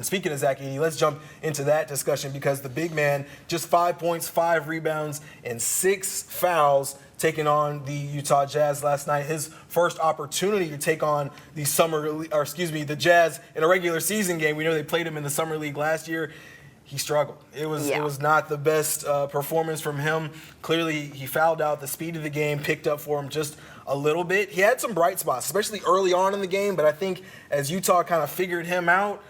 Speaking of Zach Edey, let's jump into that discussion because the big man, just 5 points, 5 rebounds, and 6 fouls taking on the Utah Jazz last night. His first opportunity to take on the Jazz in a regular season game. We know they played him in the Summer League last year. He struggled. It was not the best performance from him. Clearly, he fouled out. The speed of the game picked up for him just a little bit. He had some bright spots, especially early on in the game, but I think as Utah kind of figured him out,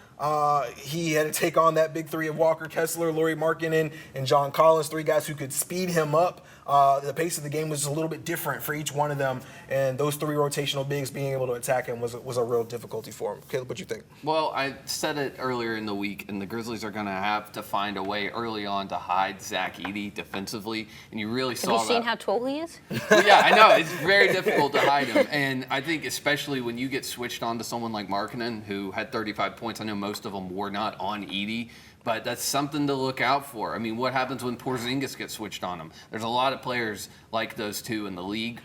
he had to take on that big three of Walker Kessler, Lauri Markkanen, and John Collins, 3 guys who could speed him up. The pace of the game was just a little bit different for each one of them, and those 3 rotational bigs being able to attack him was a real difficulty for him. Caleb, what do you think? Well, I said it earlier in the week, and the Grizzlies are going to have to find a way early on to hide Zach Edey defensively, and you really saw that. Have you seen how tall he is? Yeah, I know. It's very difficult to hide him, and I think especially when you get switched on to someone like Markkanen, who had 35 points. I know most of them were not on Edey, but that's something to look out for. I mean, what happens when Porzingis gets switched on him? There's a lot of players like those two in the league.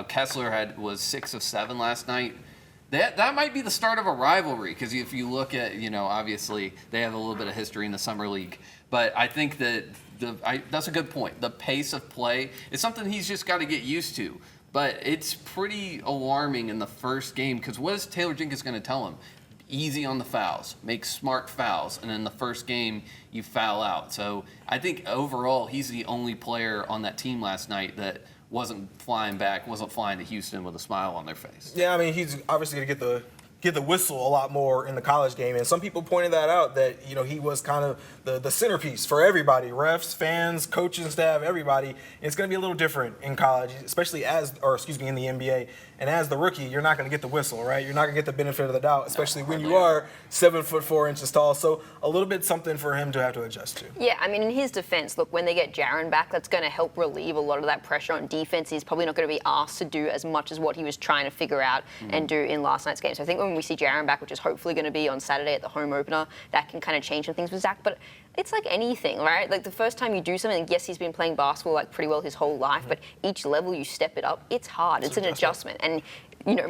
Kessler was 6 of 7 last night. That might be the start of a rivalry, because if you look at, obviously they have a little bit of history in the Summer League. But I think that that's a good point. The pace of play is something he's just got to get used to. But it's pretty alarming in the first game, because what is Taylor Jenkins going to tell him? Easy on the fouls, make smart fouls, and in the first game you foul out. So I think overall he's the only player on that team last night that wasn't flying to Houston with a smile on their face. Yeah, I mean, he's obviously going to get the whistle a lot more in the college game, and some people pointed that out, that he was kind of the centerpiece for everybody, refs, fans, coaching staff, everybody. And it's going to be a little different in college, especially in the NBA. And as the rookie, you're not going to get the whistle, right? You're not going to get the benefit of the doubt, especially when you are 7'4" tall. So a little bit something for him to have to adjust to. Yeah, I mean, in his defense, look, when they get Jaren back, that's going to help relieve a lot of that pressure on defense. He's probably not going to be asked to do as much as what he was trying to figure out and do in last night's game. So I think when we see Jaren back, which is hopefully going to be on Saturday at the home opener, that can kind of change some things with Zach. But it's like anything, right? Like the first time you do something, yes, he's been playing basketball like pretty well his whole life, but each level you step it up, it's hard. It's an adjustment. And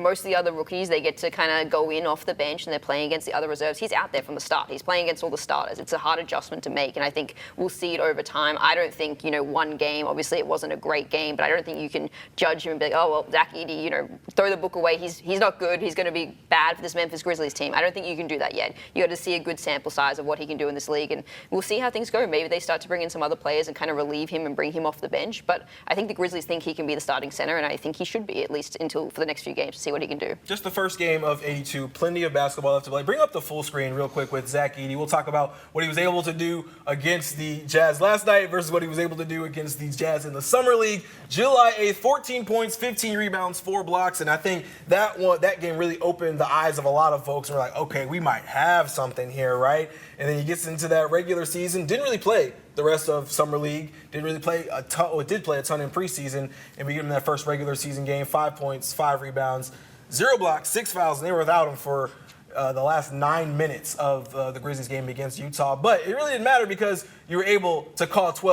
most of the other rookies, they get to kind of go in off the bench and they're playing against the other reserves. He's out there from the start. He's playing against all the starters. It's a hard adjustment to make, and I think we'll see it over time. I don't think, one game, obviously it wasn't a great game, but I don't think you can judge him and be like, oh, well, Zach Edey, throw the book away. He's not good. He's going to be bad for this Memphis Grizzlies team. I don't think you can do that yet. You got to see a good sample size of what he can do in this league, and we'll see how things go. Maybe they start to bring in some other players and kind of relieve him and bring him off the bench, but I think the Grizzlies think he can be the starting center, and I think he should be, at least for the next few games, to see what he can do. Just the first game of 82, plenty of basketball left to play. Bring up the full screen real quick with Zach Edey. We'll talk about what he was able to do against the Jazz last night versus what he was able to do against the Jazz in the Summer League. July 8th, 14 points, 15 rebounds, 4 blocks, and I think that game really opened the eyes of a lot of folks. And we're like, okay, we might have something here, right? And then he gets into that regular season, didn't really play the rest of Summer League, didn't really play a ton, or did play a ton in preseason, and we get him that first regular season game, 5 points, 5 rebounds, 0 blocks, 6 fouls, and they were without him for the last 9 minutes of the Grizzlies game against Utah. But it really didn't matter because you were able to call 12.